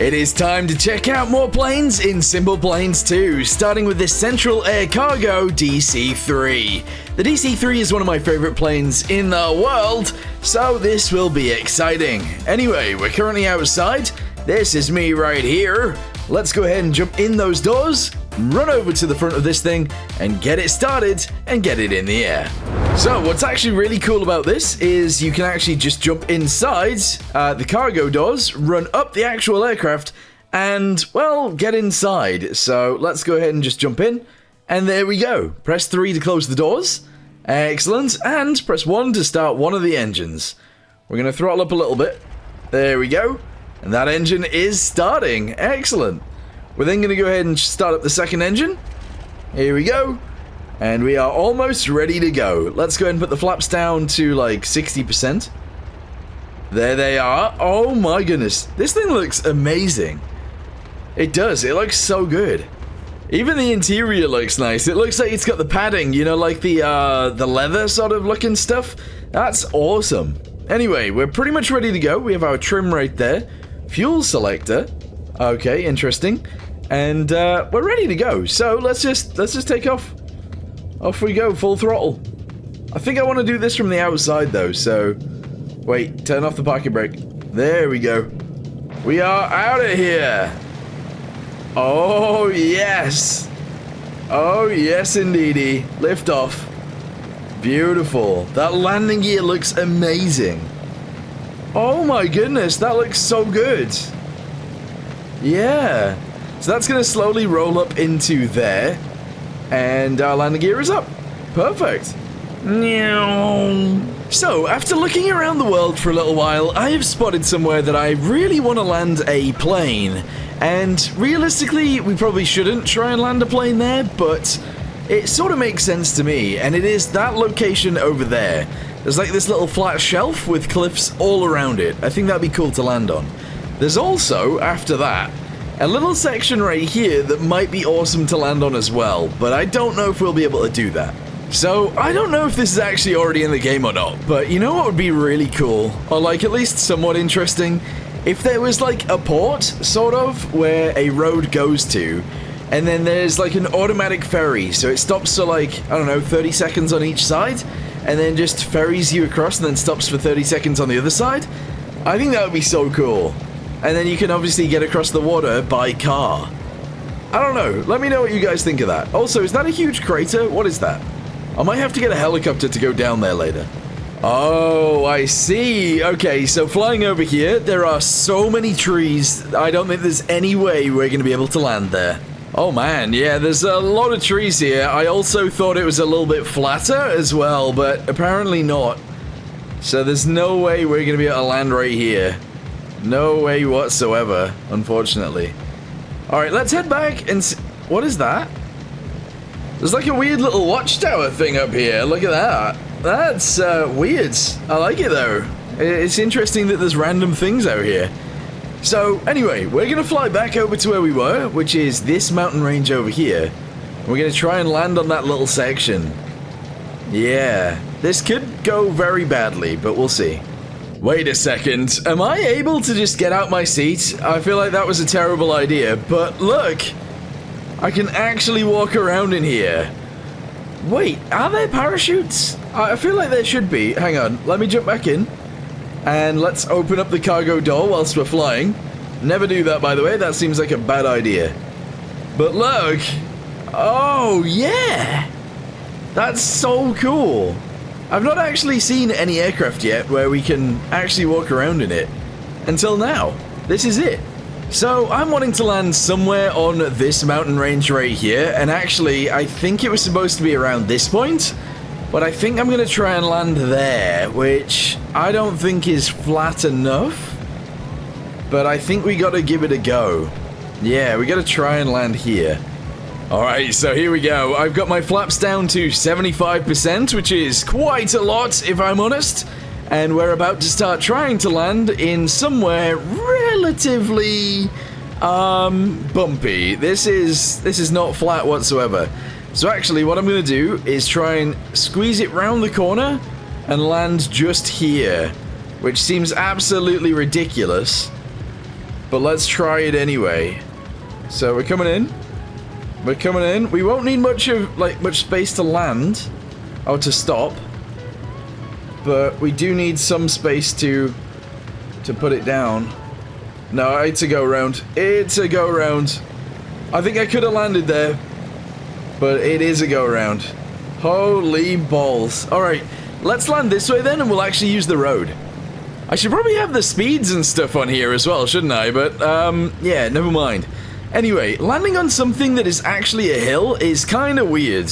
It is time to check out more planes in Simple Planes 2, starting with this Central Air Cargo DC3. The DC3 is one of my favorite planes in the world, so this will be exciting. Anyway, we're currently outside. This is me right here. Let's go ahead and jump in those doors, run over to the front of this thing, and get it started and get it in the air. So what's actually really cool about this is you can actually just jump inside the cargo doors, run up the actual aircraft, and, well, get inside. So let's go ahead and just jump in, and there we go. Press 3 to close the doors. Excellent. And press 1 to start one of the engines. We're going to throttle up a little bit. There we go. And that engine is starting. Excellent. We're then going to go ahead and start up the second engine. Here we go. And we are almost ready to go. Let's go ahead and put the flaps down to like 60%. There they are. Oh my goodness. This thing looks amazing. It does. It looks so good. Even the interior looks nice. It looks like it's got the padding, you know, like the leather sort of looking stuff. That's awesome. Anyway, we're pretty much ready to go. We have our trim right there. Fuel selector. Okay, interesting. And we're ready to go. So let's just take off. Off we go, full throttle. I think I want to do this from the outside though, so wait, turn off the parking brake. There we go. We are out of here. Oh yes. Oh yes indeedy. Lift off. Beautiful. That landing gear looks amazing. Oh my goodness, that looks so good. Yeah. So that's going to slowly roll up into there. And our landing gear is up. Perfect. So, after looking around the world for a little while, I have spotted somewhere that I really want to land a plane. And realistically, we probably shouldn't try and land a plane there, but it sort of makes sense to me. And it is that location over there. There's like this little flat shelf with cliffs all around it. I think that'd be cool to land on. There's also, after that, a little section right here that might be awesome to land on as well, but I don't know if we'll be able to do that. So, I don't know if this is actually already in the game or not, but you know what would be really cool, or like at least somewhat interesting? If there was like a port, sort of, where a road goes to, and then there's like an automatic ferry, so it stops for like, I don't know, 30 seconds on each side, and then just ferries you across and then stops for 30 seconds on the other side. I think that would be so cool. And then you can obviously get across the water by car. I don't know. Let me know what you guys think of that. Also, is that a huge crater? What is that? I might have to get a helicopter to go down there later. Oh, I see. Okay, so flying over here, there are so many trees. I don't think there's any way we're going to be able to land there. Oh man, yeah, there's a lot of trees here. I also thought it was a little bit flatter as well, but apparently not. So there's no way we're going to be able to land right here. No way whatsoever, unfortunately. Alright, let's head back and see. What is that? There's like a weird little watchtower thing up here. Look at that. That's weird. I like it though. It's interesting that there's random things out here. So, anyway, we're going to fly back over to where we were, which is this mountain range over here. We're going to try and land on that little section. Yeah, this could go very badly, but we'll see. Wait a second, am I able to just get out my seat? I feel like that was a terrible idea, but look! I can actually walk around in here. Wait, are there parachutes? I feel like there should be. Hang on, let me jump back in. And let's open up the cargo door whilst we're flying. Never do that, by the way, that seems like a bad idea. But look! Oh, yeah! That's so cool! I've not actually seen any aircraft yet where we can actually walk around in it. Until now. This is it. So, I'm wanting to land somewhere on this mountain range right here, and actually, I think it was supposed to be around this point, but I think I'm going to try and land there, which I don't think is flat enough, but I think we got to give it a go. Yeah, we got to try and land here. Alright, so here we go. I've got my flaps down to 75%, which is quite a lot, if I'm honest. And we're about to start trying to land in somewhere relatively, bumpy. This is not flat whatsoever. So actually, what I'm going to do is try and squeeze it round the corner and land just here, which seems absolutely ridiculous. but let's try it anyway. So we're coming in. We're coming in. We won't need much space to land or to stop, but we do need some space to put it down. No, it's a go round. It's a go round. I think I could have landed there, but it is a go round. Holy balls. All right, let's land this way then, and we'll actually use the road. I should probably have the speeds and stuff on here as well, shouldn't I? But, yeah, never mind. Anyway, landing on something that is actually a hill is kind of weird.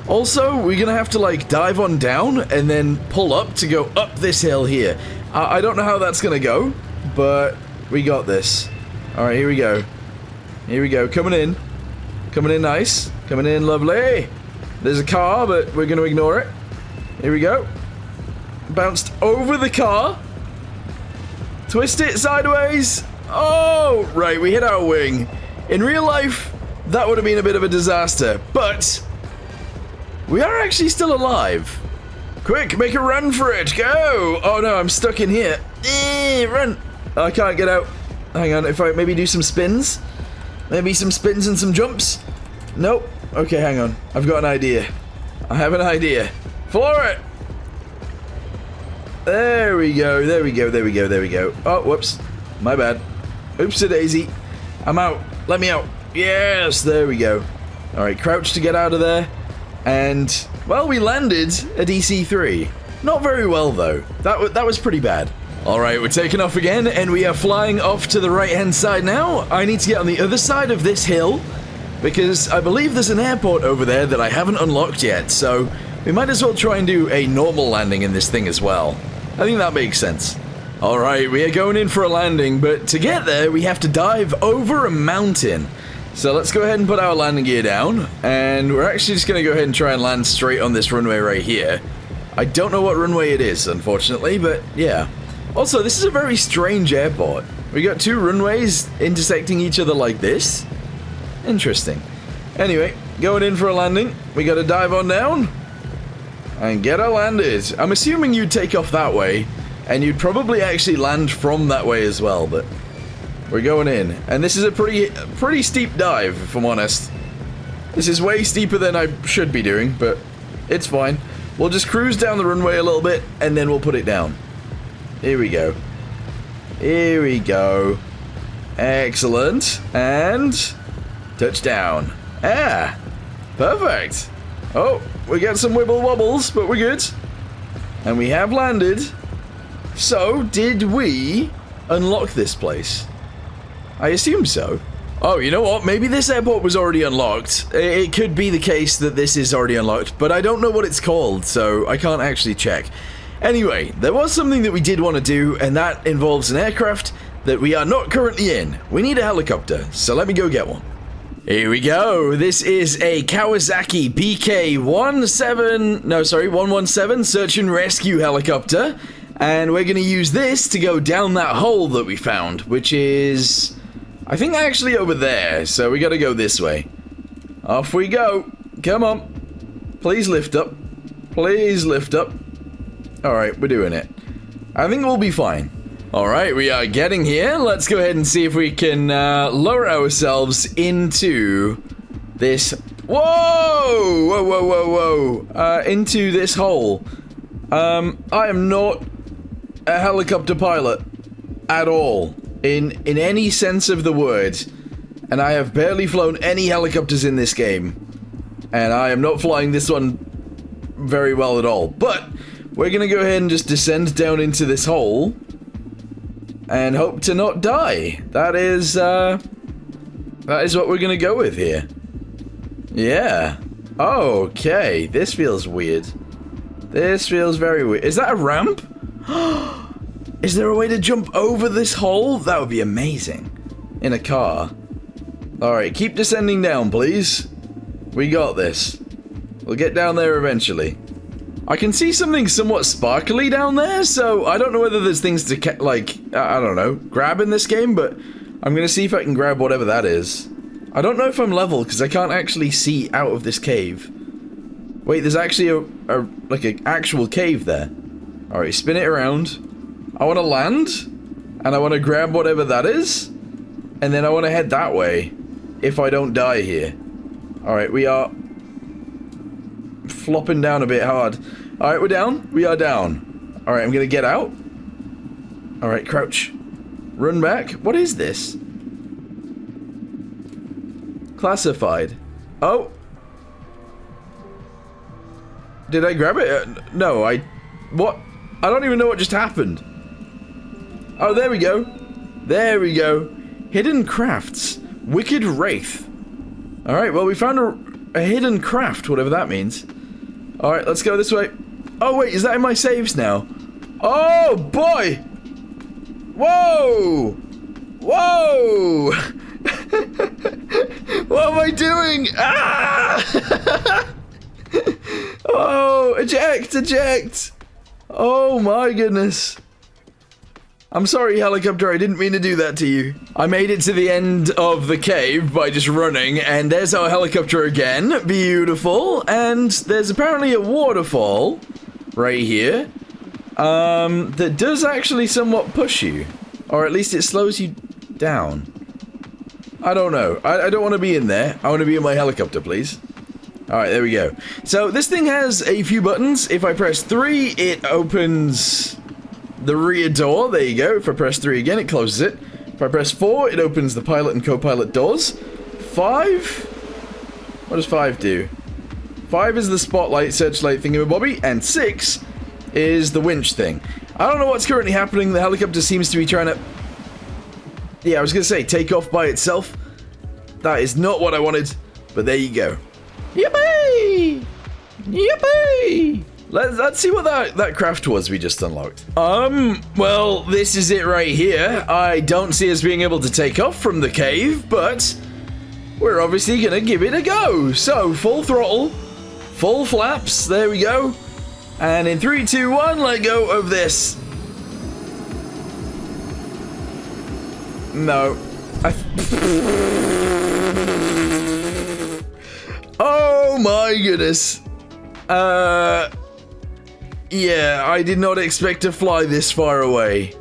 Also, we're gonna have to, like, dive on down and then pull up to go up this hill here. I don't know how that's gonna go, but we got this. Alright, here we go. Here we go, coming in. Coming in nice. Coming in lovely. There's a car, but we're gonna ignore it. Here we go. Bounced over the car. Twist it sideways. Oh, right, we hit our wing. In real life, that would have been a bit of a disaster, but we are actually still alive. Quick, make a run for it. Go. Oh no, I'm stuck in here. Run. I can't get out. Hang on, if I maybe do some spins. Maybe some spins and some jumps. Nope. Okay, hang on. I've got an idea. I have an idea. Floor it. There we go, there we go, there we go, there we go. Oh, whoops. My bad. Oops-a-daisy. I'm out. Let me out. Yes, there we go. Alright, crouch to get out of there. And, well, we landed a DC3. Not very well, though. That was pretty bad. Alright, we're taking off again, and we are flying off to the right-hand side now. I need to get on the other side of this hill, because I believe there's an airport over there that I haven't unlocked yet, so we might as well try and do a normal landing in this thing as well. I think that makes sense. Alright, we are going in for a landing, but to get there, we have to dive over a mountain. So let's go ahead and put our landing gear down, and we're actually just going to go ahead and try and land straight on this runway right here. I don't know what runway it is, unfortunately, but yeah. Also, this is a very strange airport. We got two runways intersecting each other like this. Interesting. Anyway, going in for a landing. We got to dive on down and get her landed. I'm assuming you'd take off that way, and you'd probably actually land from that way as well, but we're going in. And this is a pretty steep dive, if I'm honest. This is way steeper than I should be doing, but it's fine. We'll just cruise down the runway a little bit, and then we'll put it down. Here we go. Here we go. Excellent. And touchdown. Ah, perfect. Oh, we got some wibble wobbles, but we're good. And we have landed. So, did we unlock this place? I assume so. Oh, you know what? Maybe this airport was already unlocked. It could be the case that this is already unlocked, but I don't know what it's called, so I can't actually check. Anyway, there was something that we did want to do, and that involves an aircraft that we are not currently in. We need a helicopter, so let me go get one. Here we go. This is a Kawasaki BK-117 search and rescue helicopter, and we're going to use this to go down that hole that we found, which is, I think, actually over there, so we got to go this way. Off we go. Come on. Please lift up. Please lift up. Alright, we're doing it. I think we'll be fine. Alright, we are getting here. Let's go ahead and see if we can lower ourselves into this... Whoa! Whoa, whoa, whoa, whoa. Into this hole. I am not a helicopter pilot at all. In any sense of the word. And I have barely flown any helicopters in this game. And I am not flying this one very well at all. But we're going to go ahead and just descend down into this hole. And hope to not die. That is what we're going to go with here. Yeah. Okay. This feels weird. This feels very weird. Is that a ramp? Is there a way to jump over this hole? That would be amazing. In a car. Alright, keep descending down, please. We got this. We'll get down there eventually. I can see something somewhat sparkly down there, so I don't know whether there's things to, I don't know, grab in this game, but I'm gonna see if I can grab whatever that is. I don't know if I'm level, because I can't actually see out of this cave. Wait, there's actually like an actual cave there. Alright, spin it around. I want to land, and I want to grab whatever that is. And then I want to head that way if I don't die here. Alright, we are flopping down a bit hard. Alright, we're down. We are down. Alright, I'm going to get out. Alright, crouch. Run back. What is this? Classified. Oh. Did I grab it? No, what? I don't even know what just happened. Oh, there we go. There we go. Hidden crafts. Wicked Wraith. Alright, well, we found a hidden craft, whatever that means. Alright, let's go this way. Oh, wait, is that in my saves now? Oh, boy! Whoa! Whoa! What am I doing? Ah! Oh, eject, eject! Oh my goodness. I'm sorry, helicopter, I didn't mean to do that to you. I made it to the end of the cave by just running, and there's our helicopter again. Beautiful. And there's apparently a waterfall right here that does actually somewhat push you. Or at least it slows you down. I don't know. I don't want to be in there. I want to be in my helicopter, please. Alright, there we go. So, this thing has a few buttons. If I press 3, it opens the rear door. There you go. If I press 3 again, it closes it. If I press 4, it opens the pilot and co-pilot doors. 5? What does 5 do? 5 is the spotlight, searchlight thingamabobby. And 6 is the winch thing. I don't know what's currently happening. The helicopter seems to be trying to... Yeah, I was going to say, take off by itself. That is not what I wanted. But there you go. Yippee! Yippee! Let's see what that craft was we just unlocked. Well, this is it right here. I don't see us being able to take off from the cave, but we're obviously gonna give it a go. So, full throttle, full flaps, there we go. And in 3, 2, 1, let go of this. No. Oh my goodness. Yeah, I did not expect to fly this far away.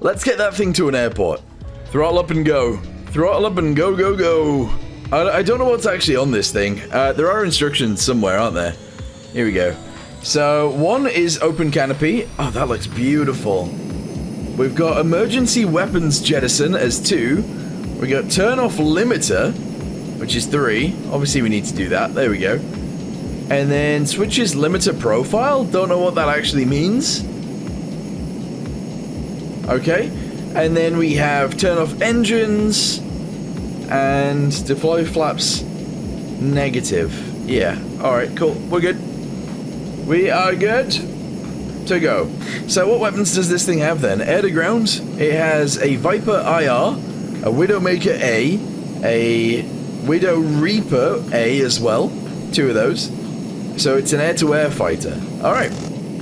Let's get that thing to an airport. Throttle up and go. Throttle up and go, go, go. I don't know what's actually on this thing. There are instructions somewhere, aren't there? Here we go. So, 1 is open canopy. Oh, that looks beautiful. We've got emergency weapons jettison as 2. We got turn off limiter, which is 3. Obviously, we need to do that. There we go. And then switches limiter profile. Don't know what that actually means. Okay. And then we have turn off engines and deploy flaps negative. Yeah. Alright, cool. We're good. We are good to go. So what weapons does this thing have then? Air to ground. It has a Viper IR, a Widowmaker A Widow Reaper A as well. 2 of those. So it's an air-to-air fighter. Alright.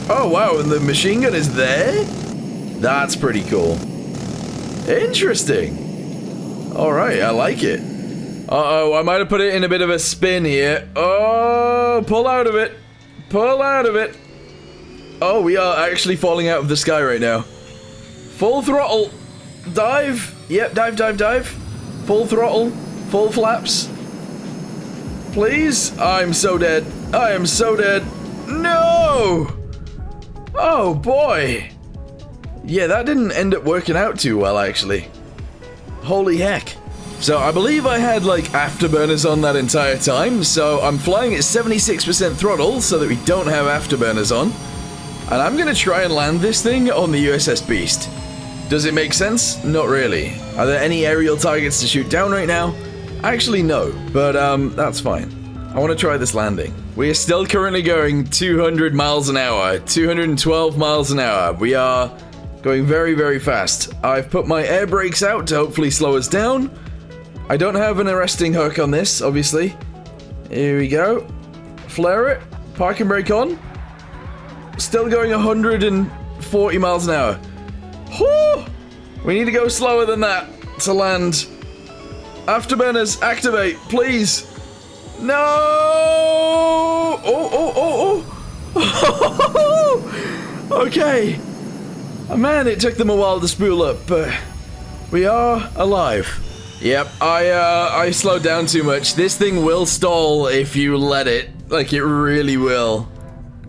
Oh wow, and the machine gun is there? That's pretty cool. Interesting. Alright, I like it. Uh-oh, I might have put it in a bit of a spin here. Oh, pull out of it. Pull out of it. Oh, we are actually falling out of the sky right now. Full throttle. Dive. Yep, dive, dive, dive. Full throttle. Full flaps. Please? I'm so dead. I am so dead. No! Oh, boy. Yeah, that didn't end up working out too well, actually. Holy heck. So, I believe I had, like, afterburners on that entire time, so I'm flying at 76% throttle so that we don't have afterburners on. And I'm gonna try and land this thing on the USS Beast. Does it make sense? Not really. Are there any aerial targets to shoot down right now? Actually, no. But, that's fine. I want to try this landing. We are still currently going 200 miles an hour, 212 miles an hour. We are going very, very fast. I've put my air brakes out to hopefully slow us down. I don't have an arresting hook on this, obviously. Here we go. Flare it. Parking brake on. Still going 140 miles an hour. Whew! We need to go slower than that to land. Afterburners, activate, please. No! Oh! Okay. Oh, man, it took them a while to spool up, but we are alive. Yep, I slowed down too much. This thing will stall if you let it. Like, it really will.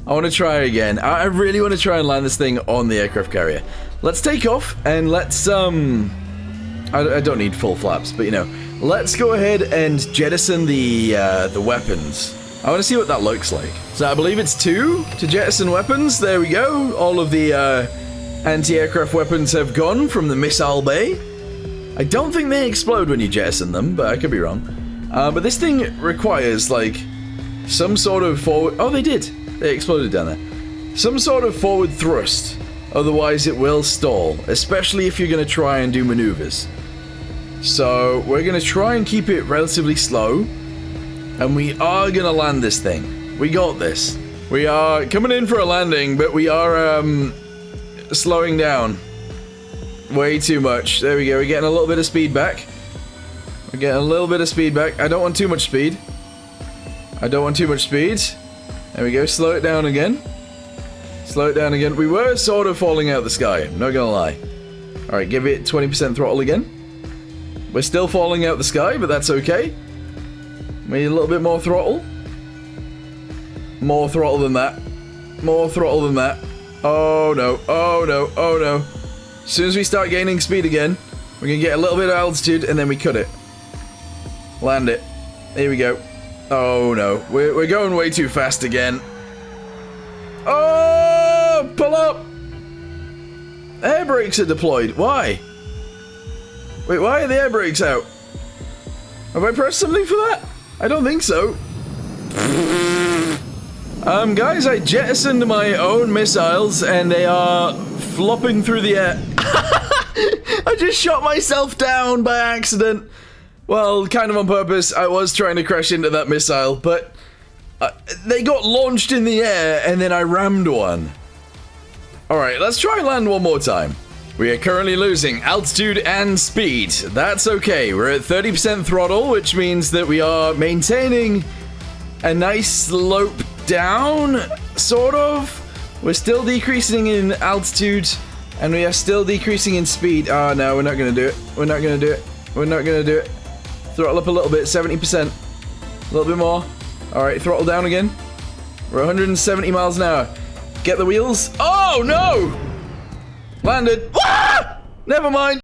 I want to try again. I really want to try and land this thing on the aircraft carrier. Let's take off and let's, I don't need full flaps, but you know, let's go ahead and jettison the weapons. I want to see what that looks like. So I believe it's 2 to jettison weapons. There we go. All of the anti-aircraft weapons have gone from the missile bay. I don't think they explode when you jettison them, but I could be wrong. But this thing requires, like, some sort of forward... Oh, they did. They exploded down there. Some sort of forward thrust. Otherwise, it will stall, especially if you're going to try and do maneuvers. So, we're going to try and keep it relatively slow. And we are going to land this thing. We got this. We are coming in for a landing, but we are slowing down. Way too much. There we go. We're getting a little bit of speed back. We're getting a little bit of speed back. I don't want too much speed. I don't want too much speed. There we go. Slow it down again. Slow it down again. We were sort of falling out the sky. I'm not gonna lie. Alright, give it 20% throttle again. We're still falling out the sky, but that's okay. We need a little bit more throttle. More throttle than that. More throttle than that. Oh no. Oh no. Oh no. As soon as we start gaining speed again, we're going to get a little bit of altitude and then we cut it. Land it. Here we go. Oh no. We're going way too fast again. Oh! Pull up! Air brakes are deployed. Why? Wait, why are the air brakes out? Have I pressed something for that? I don't think so. Guys, I jettisoned my own missiles and they are flopping through the air. I just shot myself down by accident. Well, kind of on purpose. I was trying to crash into that missile, but they got launched in the air and then I rammed one. Alright, let's try and land one more time. We are currently losing altitude and speed. That's okay. We're at 30% throttle, which means that we are maintaining a nice slope down, sort of. We're still decreasing in altitude, and we are still decreasing in speed. Oh no, we're not gonna do it. We're not gonna do it. We're not gonna do it. Throttle up a little bit, 70%. A little bit more. Alright, throttle down again. We're 170 miles an hour. Get the wheels. Oh no! Landed. Ah! Never mind.